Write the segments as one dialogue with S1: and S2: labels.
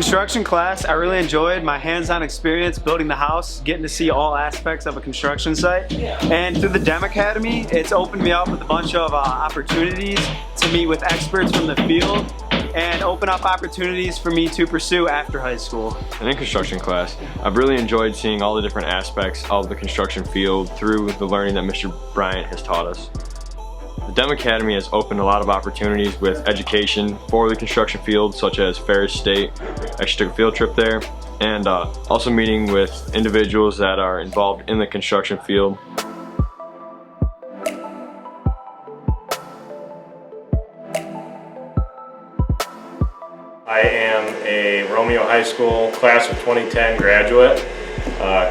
S1: construction class, I really enjoyed my hands-on experience building the house, getting to see all aspects of a construction site. And through the DEM Academy, it's opened me up with a bunch of opportunities to meet with experts from the field and open up opportunities for me to pursue after high school.
S2: And in construction class, I've really enjoyed seeing all the different aspects of the construction field through the learning that Mr. Bryant has taught us. The DEM Academy has opened a lot of opportunities with education for the construction field, such as Ferris State. I actually took a field trip there, and also meeting with individuals that are involved in the construction field.
S3: I am a Romeo High School class of 2010 graduate,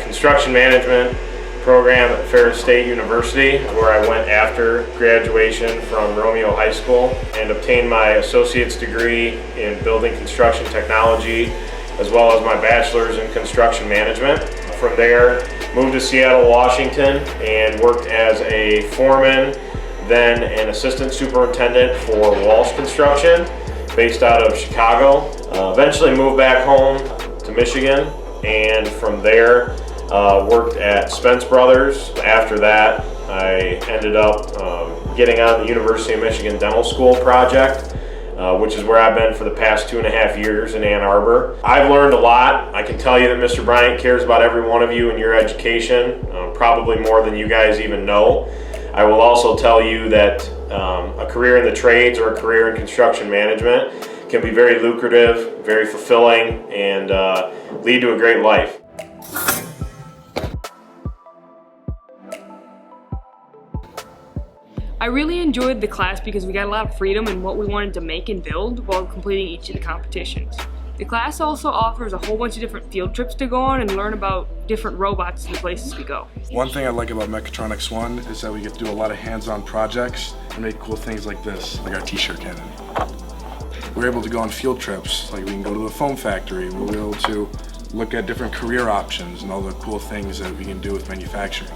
S3: construction management program at Ferris State University, where I went after graduation from Romeo High School and obtained my associate's degree in building construction technology, as well as my bachelor's in construction management. From there, moved to Seattle, Washington, and worked as a foreman, then an assistant superintendent for Walsh Construction, based out of Chicago. Eventually moved back home to Michigan, and from there worked at Spence Brothers. After that, I ended up getting on the University of Michigan Dental School project, which is where I've been for the past 2.5 years in Ann Arbor. I've learned a lot. I can tell you that Mr. Bryant cares about every one of you in your education, probably more than you guys even know. I will also tell you that a career in the trades or a career in construction management can be very lucrative, very fulfilling, and lead to a great life.
S4: I really enjoyed the class because we got a lot of freedom in what we wanted to make and build while completing each of the competitions. The class also offers a whole bunch of different field trips to go on and learn about different robots and the places we go.
S5: One thing I like about Mechatronics 1 is that we get to do a lot of hands-on projects and make cool things like this, like our t-shirt cannon. We're able to go on field trips, like we can go to the foam factory, we'll be able to look at different career options and all the cool things that we can do with manufacturing.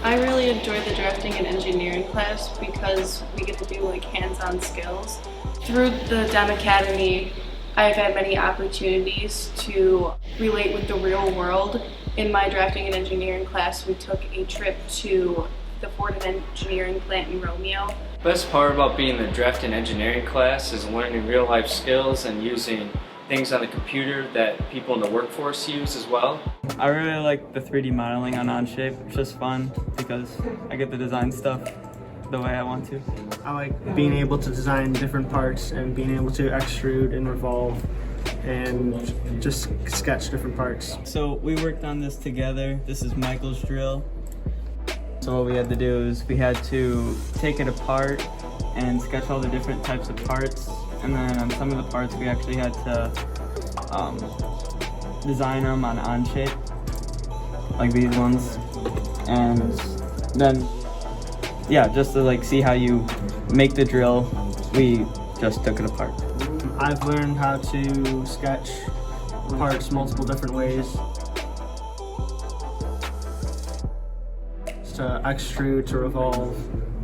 S6: I really enjoyed the drafting and engineering class because we get to do like hands-on skills. Through the DEM Academy, I've had many opportunities to relate with the real world. In my drafting and engineering class, we took a trip to the Ford engineering plant in Romeo.
S7: The best part about being in the draft and engineering class is learning real life skills and using things on the computer that people in the workforce use as well.
S8: I really like the 3D modeling on Onshape. It's just fun because I get to design stuff the way I want to.
S9: I like being able to design different parts and being able to extrude and revolve and just sketch different parts.
S8: So we worked on this together. This is Michael's drill. So what we had to do is we had to take it apart and sketch all the different types of parts, and then on some of the parts we actually had to design them on Onshape, like these ones, and then yeah, just to like see how you make the drill, we just took it apart.
S9: I've learned how to sketch parts multiple different ways, to extrude, to revolve,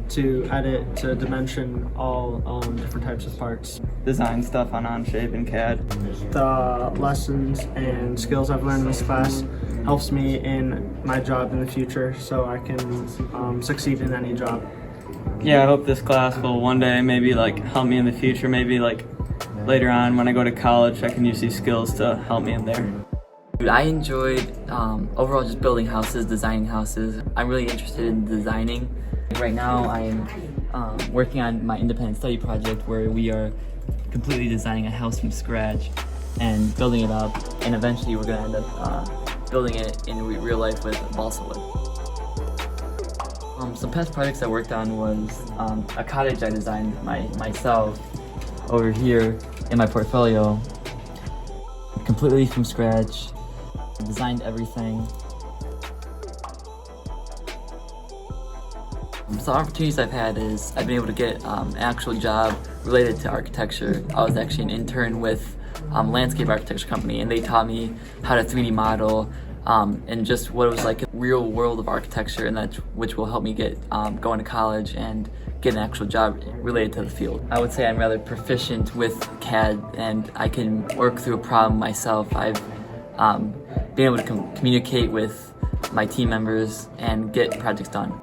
S9: to edit, to dimension all different types of parts.
S8: Design stuff on Onshape and CAD.
S9: The lessons and skills I've learned in this class helps me in my job in the future so I can succeed in any job.
S8: Yeah, I hope this class will one day maybe like help me in the future, maybe like later on when I go to college I can use these skills to help me in there.
S10: I enjoyed overall just building houses, designing houses. I'm really interested in designing. Right now I'm working on my independent study project where we are completely designing a house from scratch and building it up, and eventually we're going to end up building it in real life with balsa wood. Some past projects I worked on was a cottage I designed myself over here in my portfolio, completely from scratch. Designed everything. Some opportunities I've had is I've been able to get an actual job related to architecture. I was actually an intern with a landscape architecture company, and they taught me how to 3D model and just what it was like in the real world of architecture, and which will help me get going to college and get an actual job related to the field. I would say I'm rather proficient with CAD, and I can work through a problem myself. I've been able to communicate with my team members and get projects done.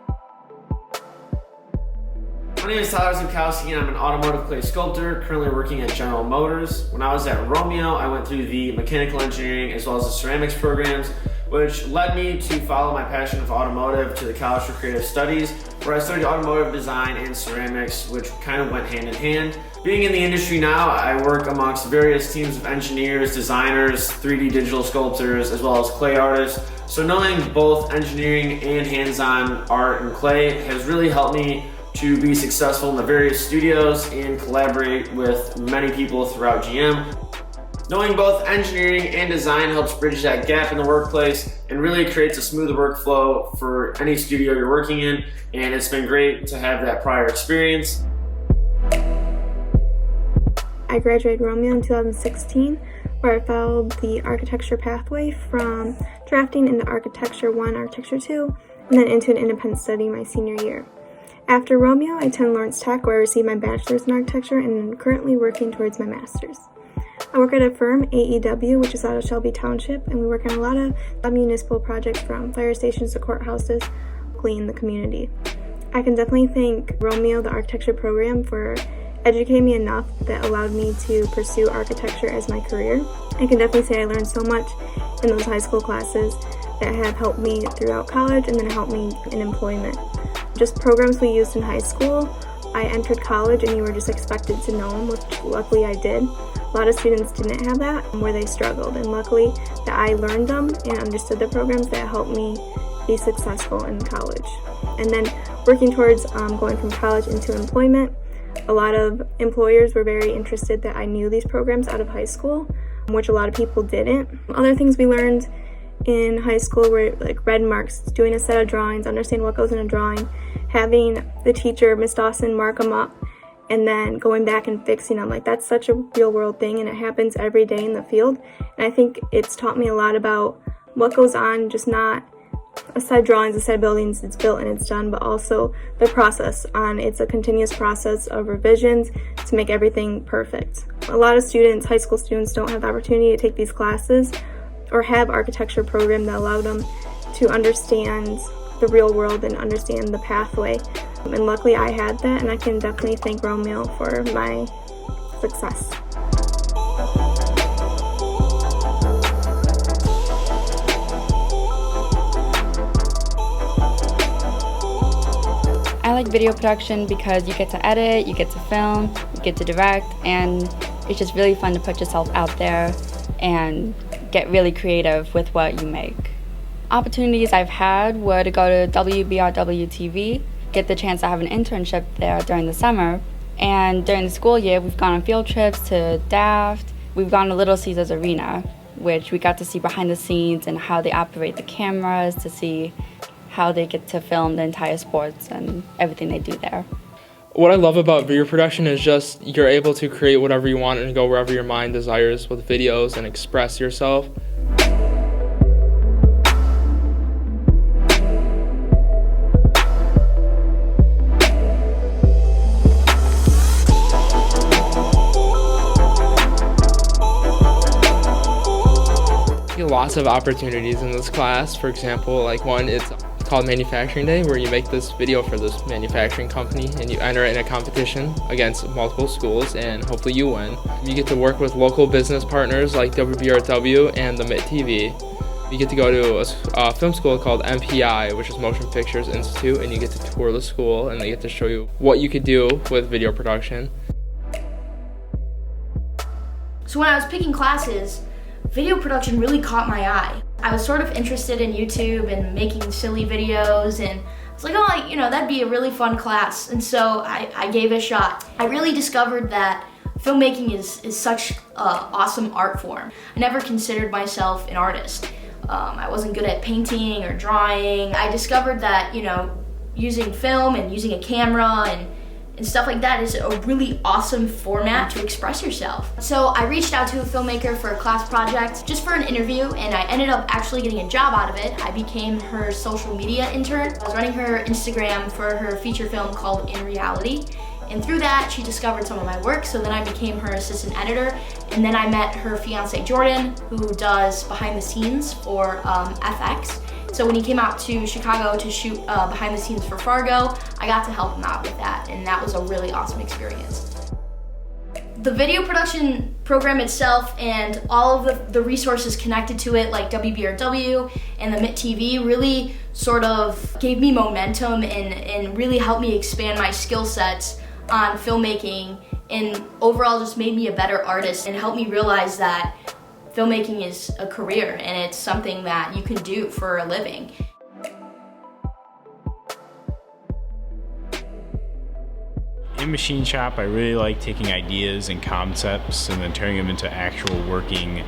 S11: My name is Tyler Zukowski and I'm an automotive clay sculptor currently working at General Motors. When I was at Romeo, I went through the mechanical engineering as well as the ceramics programs, which led me to follow my passion of automotive to the College for Creative Studies, where I studied automotive design and ceramics, which kind of went hand in hand. Being in the industry now, I work amongst various teams of engineers, designers, 3D digital sculptors, as well as clay artists. So knowing both engineering and hands-on art and clay has really helped me to be successful in the various studios and collaborate with many people throughout GM. Knowing both engineering and design helps bridge that gap in the workplace and really creates a smooth workflow for any studio you're working in, and it's been great to have that prior experience.
S12: I graduated Romeo in 2016, where I followed the architecture pathway from drafting into Architecture 1, Architecture 2, and then into an independent study my senior year. After Romeo, I attended Lawrence Tech, where I received my bachelor's in architecture and am currently working towards my master's. I work at a firm, AEW, which is out of Shelby Township, and we work on a lot of municipal projects from fire stations to courthouses, locally in the community. I can definitely thank Romeo, the architecture program, for educating me enough that allowed me to pursue architecture as my career. I can definitely say I learned so much in those high school classes that have helped me throughout college and then helped me in employment. Just programs we used in high school, I entered college and you were just expected to know them, which luckily I did. A lot of students didn't have that, where they struggled, and luckily that I learned them and understood the programs that helped me be successful in college. And then working towards going from college into employment, a lot of employers were very interested that I knew these programs out of high school, which a lot of people didn't. Other things we learned in high school were like red marks, doing a set of drawings, understand what goes in a drawing, having the teacher, Miss Dawson, mark them up, and then going back and fixing them. Like, that's such a real world thing, and it happens every day in the field. And I think it's taught me a lot about what goes on, just not a set of drawings, a set of buildings, it's built and it's done, but also the process on it's a continuous process of revisions to make everything perfect. A lot of students, high school students, don't have the opportunity to take these classes or have architecture program that allow them to understand the real world and understand the pathway. And luckily I had that, and I can definitely thank Romeo for my success.
S13: I like video production because you get to edit, you get to film, you get to direct, and it's just really fun to put yourself out there and get really creative with what you make. Opportunities I've had were to go to WBRW TV, get the chance to have an internship there during the summer, and during the school year we've gone on field trips to Daft. We've gone to Little Caesars Arena, which we got to see behind the scenes and how they operate the cameras, to see how they get to film the entire sports and everything they do there.
S14: What I love about video production is just you're able to create whatever you want and go wherever your mind desires with videos and express yourself. Lots of opportunities in this class. For example, like one, it's called Manufacturing Day, where you make this video for this manufacturing company and you enter it in a competition against multiple schools and hopefully you win. You get to work with local business partners like WBRW and the MIT TV. You get to go to a film school called MPI, which is Motion Pictures Institute, and you get to tour the school and they get to show you what you could do with video production.
S15: So when I was picking classes, video production really caught my eye. I was sort of interested in YouTube and making silly videos, and I was like, oh, you know, that'd be a really fun class. And so I gave it a shot. I really discovered that filmmaking is such an awesome art form. I never considered myself an artist. I wasn't good at painting or drawing. I discovered that, you know, using film and using a camera and and stuff like that is a really awesome format to express yourself. So I reached out to a filmmaker for a class project just for an interview, and I ended up actually getting a job out of it. I became her social media intern. I was running her Instagram for her feature film called In Reality. And through that, she discovered some of my work, so then I became her assistant editor, and then I met her fiance Jordan, who does behind the scenes for FX. So when he came out to Chicago to shoot behind the scenes for Fargo, I got to help him out with that, and that was a really awesome experience. The video production program itself and all of the resources connected to it, like WBRW and the MIT TV, really sort of gave me momentum and really helped me expand my skill sets on filmmaking, and overall just made me a better artist and helped me realize that filmmaking is a career and it's something that you can do for a living.
S16: In Machine Shop, I really like taking ideas and concepts and then turning them into actual working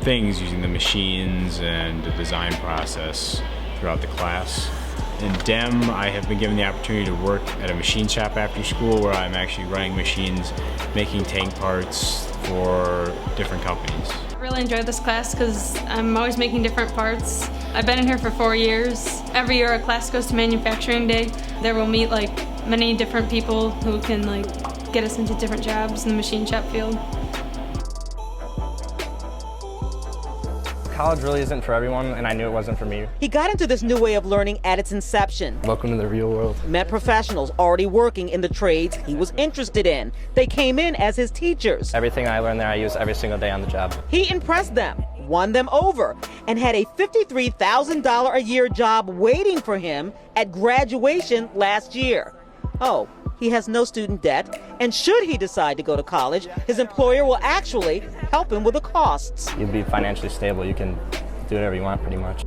S16: things using the machines and the design process throughout the class. In DEM, I have been given the opportunity to work at a machine shop after school where I'm actually running machines, making tank parts for different companies.
S17: I really enjoyed this class because I'm always making different parts. I've been in here for 4 years. Every year our class goes to manufacturing day. There we'll meet many different people who can get us into different jobs in the machine shop field.
S18: College really isn't for everyone, and I knew it wasn't for me.
S19: He got into this new way of learning at its inception.
S18: Welcome to the real world.
S19: Met professionals already working in the trades he was interested in. They came in as his teachers.
S18: Everything I learned there I use every single day on the job.
S19: He impressed them, won them over, and had a $53,000 a year job waiting for him at graduation last year. Oh, he has no student debt, and should he decide to go to college, his employer will actually help him with the costs.
S18: You'll be financially stable. You can do whatever you want pretty much.